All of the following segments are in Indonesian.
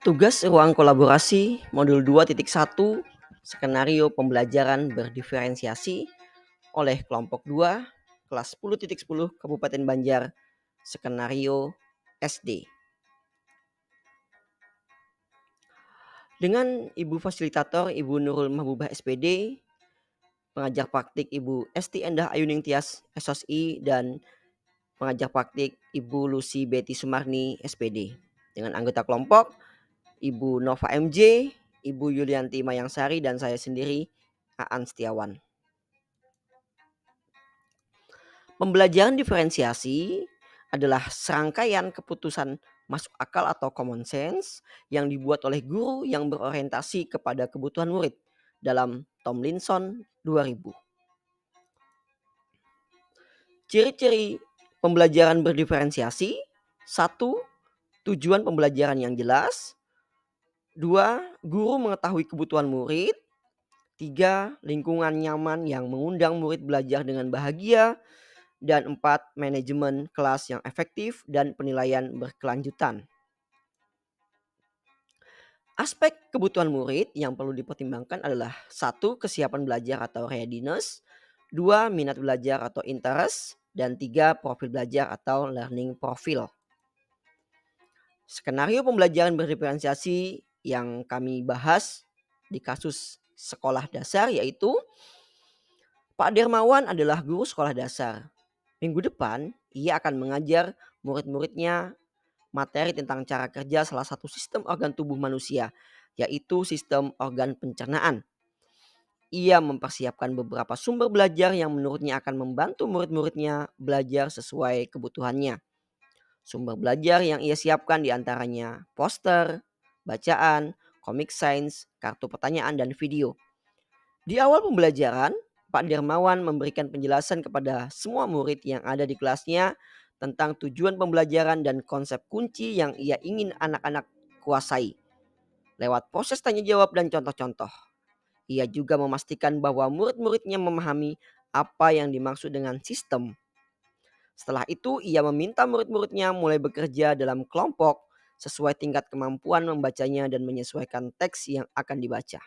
Tugas ruang kolaborasi modul 2.1 skenario pembelajaran berdiferensiasi oleh kelompok 2 kelas 10.10 Kabupaten Banjar skenario SD. Dengan Ibu Fasilitator Ibu Nurul Mahbubah SPD, pengajar praktik Ibu Esti Endah Ayuning Tias SOSI dan pengajar praktik Ibu Lucy Betty Sumarni SPD. Dengan anggota kelompok Ibu Nova MJ, Ibu Yulianti Mayangsari, dan saya sendiri, Aan Setiawan. Pembelajaran diferensiasi adalah serangkaian keputusan masuk akal atau common sense yang dibuat oleh guru yang berorientasi kepada kebutuhan murid dalam Tomlinson 2000. Ciri-ciri pembelajaran berdiferensiasi: 1. Tujuan pembelajaran yang jelas. 2. Guru mengetahui kebutuhan murid. 3. Lingkungan nyaman yang mengundang murid belajar dengan bahagia. Dan 4. Manajemen kelas yang efektif dan penilaian berkelanjutan. Aspek kebutuhan murid yang perlu dipertimbangkan adalah 1. Kesiapan belajar atau readiness. 2. Minat belajar atau interest. Dan 3. Profil belajar atau learning profile. Skenario pembelajaran berdiferensiasi yang kami bahas di kasus sekolah dasar yaitu Pak Dermawan adalah guru sekolah dasar. Minggu depan ia akan mengajar murid-muridnya materi tentang cara kerja salah satu sistem organ tubuh manusia, yaitu sistem organ pencernaan. Ia mempersiapkan beberapa sumber belajar yang menurutnya akan membantu murid-muridnya belajar sesuai kebutuhannya. Sumber belajar yang ia siapkan diantaranya poster, bacaan, komik sains, kartu pertanyaan, dan video. Di awal pembelajaran, Pak Dermawan memberikan penjelasan kepada semua murid yang ada di kelasnya tentang tujuan pembelajaran dan konsep kunci yang ia ingin anak-anak kuasai. Lewat proses tanya jawab dan contoh-contoh, ia juga memastikan bahwa murid-muridnya memahami apa yang dimaksud dengan sistem. Setelah itu, ia meminta murid-muridnya mulai bekerja dalam kelompok sesuai tingkat kemampuan membacanya dan menyesuaikan teks yang akan dibaca.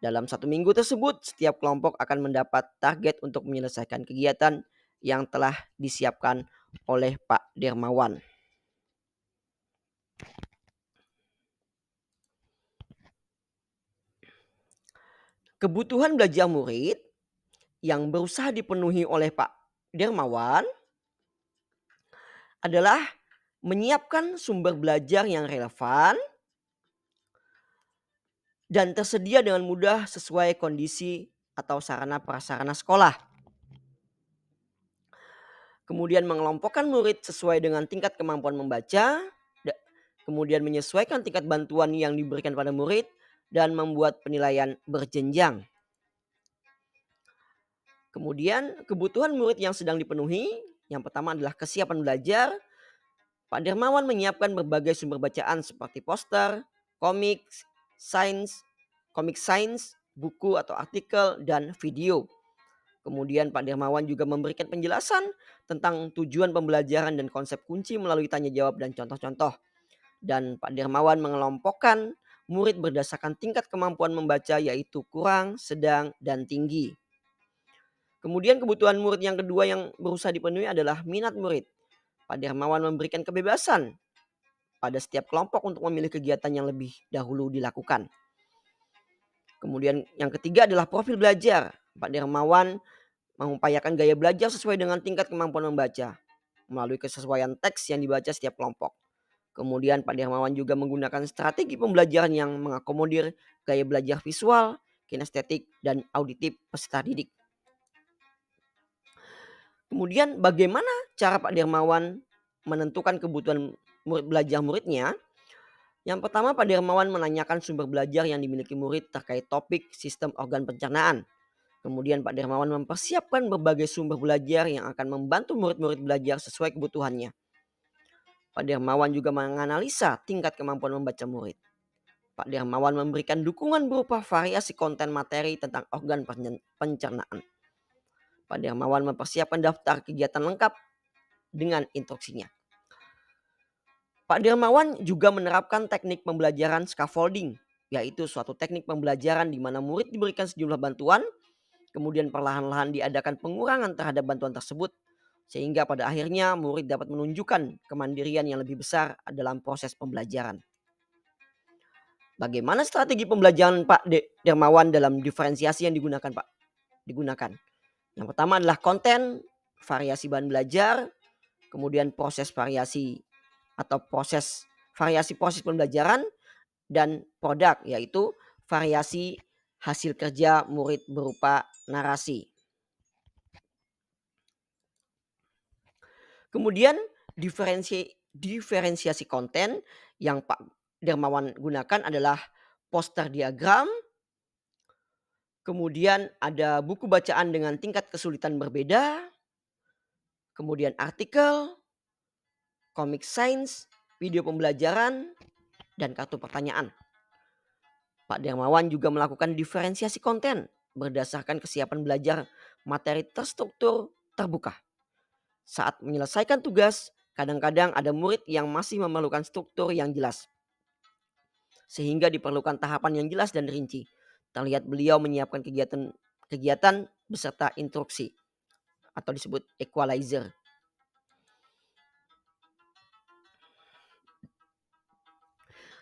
Dalam 1 minggu tersebut, setiap kelompok akan mendapat target untuk menyelesaikan kegiatan yang telah disiapkan oleh Pak Dermawan. Kebutuhan belajar murid yang berusaha dipenuhi oleh Pak Dermawan adalah menyiapkan sumber belajar yang relevan dan tersedia dengan mudah sesuai kondisi atau sarana prasarana sekolah. Kemudian mengelompokkan murid sesuai dengan tingkat kemampuan membaca, kemudian menyesuaikan tingkat bantuan yang diberikan pada murid, dan membuat penilaian berjenjang. Kemudian kebutuhan murid yang sedang dipenuhi, yang pertama adalah kesiapan belajar. Pak Dermawan menyiapkan berbagai sumber bacaan seperti poster, komik sains, buku atau artikel, dan video. Kemudian Pak Dermawan juga memberikan penjelasan tentang tujuan pembelajaran dan konsep kunci melalui tanya jawab dan contoh-contoh. Dan Pak Dermawan mengelompokkan murid berdasarkan tingkat kemampuan membaca yaitu kurang, sedang, dan tinggi. Kemudian kebutuhan murid yang kedua yang berusaha dipenuhi adalah minat murid. Pak Dermawan memberikan kebebasan pada setiap kelompok untuk memilih kegiatan yang lebih dahulu dilakukan. Kemudian yang ketiga adalah profil belajar. Pak Dermawan mengupayakan gaya belajar sesuai dengan tingkat kemampuan membaca melalui kesesuaian teks yang dibaca setiap kelompok. Kemudian Pak Dermawan juga menggunakan strategi pembelajaran yang mengakomodir gaya belajar visual, kinestetik, dan auditif peserta didik. Kemudian bagaimana cara Pak Dermawan menentukan kebutuhan murid belajar muridnya? Yang pertama, Pak Dermawan menanyakan sumber belajar yang dimiliki murid terkait topik sistem organ pencernaan. Kemudian Pak Dermawan mempersiapkan berbagai sumber belajar yang akan membantu murid-murid belajar sesuai kebutuhannya. Pak Dermawan juga menganalisa tingkat kemampuan membaca murid. Pak Dermawan memberikan dukungan berupa variasi konten materi tentang organ pencernaan. Pak Dermawan mempersiapkan daftar kegiatan lengkap dengan instruksinya. Pak Dermawan juga menerapkan teknik pembelajaran scaffolding, yaitu suatu teknik pembelajaran di mana murid diberikan sejumlah bantuan, kemudian perlahan-lahan diadakan pengurangan terhadap bantuan tersebut, sehingga pada akhirnya murid dapat menunjukkan kemandirian yang lebih besar dalam proses pembelajaran. Bagaimana strategi pembelajaran Pak Dermawan dalam diferensiasi yang digunakan Pak? Digunakan. Yang pertama adalah konten, variasi bahan belajar, kemudian proses variasi atau variasi proses pembelajaran, dan produk, yaitu variasi hasil kerja murid berupa narasi. Kemudian diferensiasi konten yang Pak Dermawan gunakan adalah poster diagram, kemudian ada buku bacaan dengan tingkat kesulitan berbeda, kemudian artikel, komik sains, video pembelajaran, dan kartu pertanyaan. Pak Dermawan juga melakukan diferensiasi konten berdasarkan kesiapan belajar materi terstruktur terbuka. Saat menyelesaikan tugas, kadang-kadang ada murid yang masih memerlukan struktur yang jelas, sehingga diperlukan tahapan yang jelas dan rinci. Terlihat beliau menyiapkan kegiatan beserta instruksi atau disebut equalizer.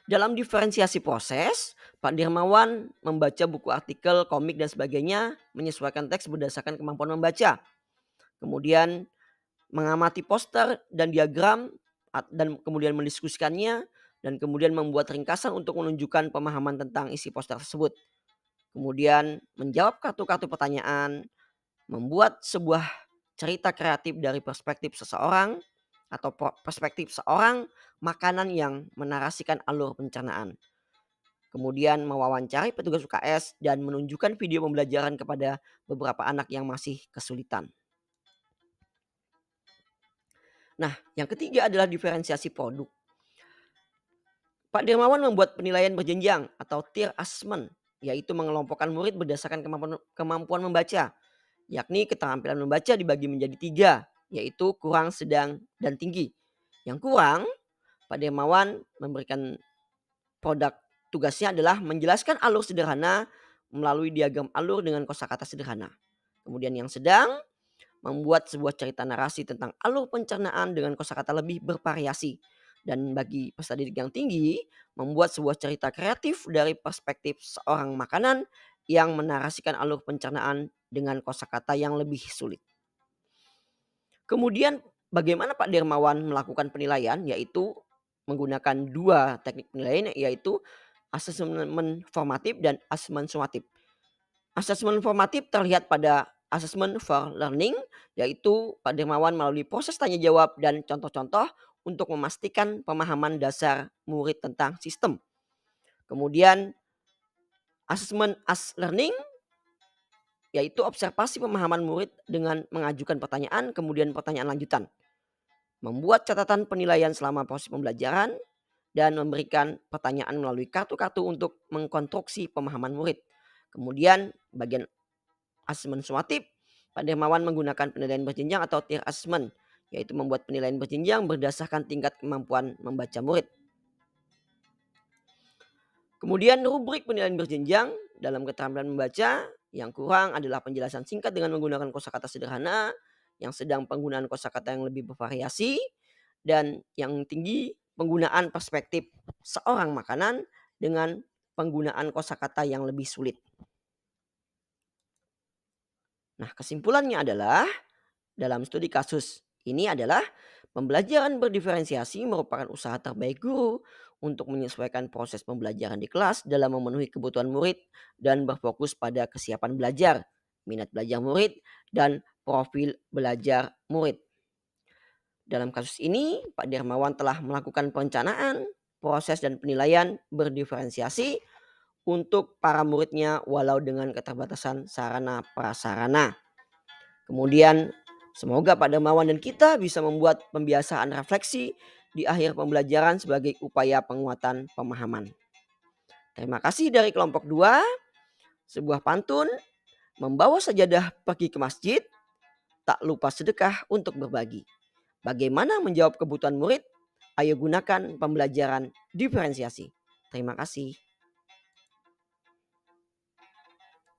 Dalam diferensiasi proses, Pak Dermawan membaca buku artikel, komik, dan sebagainya, menyesuaikan teks berdasarkan kemampuan membaca. Kemudian mengamati poster dan diagram dan kemudian mendiskusikannya, dan kemudian membuat ringkasan untuk menunjukkan pemahaman tentang isi poster tersebut. Kemudian menjawab kartu-kartu pertanyaan, membuat sebuah cerita kreatif dari perspektif seseorang atau perspektif seorang makanan yang menarasikan alur pencernaan. Kemudian mewawancari petugas UKS dan menunjukkan video pembelajaran kepada beberapa anak yang masih kesulitan. Nah, yang ketiga adalah diferensiasi produk. Pak Dermawan membuat penilaian berjenjang atau tier assessment, yaitu mengelompokkan murid berdasarkan kemampuan membaca, yakni keterampilan membaca dibagi menjadi 3, yaitu kurang, sedang, dan tinggi. Yang kurang, Pak Dermawan memberikan produk tugasnya adalah menjelaskan alur sederhana melalui diagram alur dengan kosakata sederhana. Kemudian yang sedang, membuat sebuah cerita narasi tentang alur pencernaan dengan kosakata lebih bervariasi. Dan bagi peserta didik yang tinggi, membuat sebuah cerita kreatif dari perspektif seorang makanan yang menarasikan alur pencernaan dengan kosakata yang lebih sulit. Kemudian bagaimana Pak Dermawan melakukan penilaian, yaitu menggunakan 2 teknik penilaian, yaitu asesmen formatif dan asesmen sumatif. Asesmen formatif terlihat pada asesmen for learning, yaitu Pak Dermawan melalui proses tanya jawab dan contoh-contoh untuk memastikan pemahaman dasar murid tentang sistem. Kemudian asesmen as learning, yaitu observasi pemahaman murid dengan mengajukan pertanyaan, kemudian pertanyaan lanjutan. Membuat catatan penilaian selama proses pembelajaran, dan memberikan pertanyaan melalui kartu-kartu untuk mengkonstruksi pemahaman murid. Kemudian bagian asesmen sumatif, Pak Dermawan menggunakan penilaian berjenjang atau tier assessment, yaitu membuat penilaian berjenjang berdasarkan tingkat kemampuan membaca murid. Kemudian rubrik penilaian berjenjang dalam keterampilan membaca, yang kurang adalah penjelasan singkat dengan menggunakan kosakata sederhana, yang sedang penggunaan kosakata yang lebih bervariasi, dan yang tinggi penggunaan perspektif seorang makanan dengan penggunaan kosakata yang lebih sulit. Nah, kesimpulannya adalah dalam studi kasus ini adalah pembelajaran berdiferensiasi merupakan usaha terbaik guru untuk menyesuaikan proses pembelajaran di kelas dalam memenuhi kebutuhan murid dan berfokus pada kesiapan belajar, minat belajar murid, dan profil belajar murid. Dalam kasus ini, Pak Dermawan telah melakukan perencanaan, proses, dan penilaian berdiferensiasi untuk para muridnya walau dengan keterbatasan sarana prasarana. Kemudian semoga Pak Dermawan dan kita bisa membuat pembiasaan refleksi di akhir pembelajaran sebagai upaya penguatan pemahaman. Terima kasih dari kelompok 2. Sebuah pantun, membawa sajadah pergi ke masjid, tak lupa sedekah untuk berbagi. Bagaimana menjawab kebutuhan murid? Ayo gunakan pembelajaran diferensiasi. Terima kasih.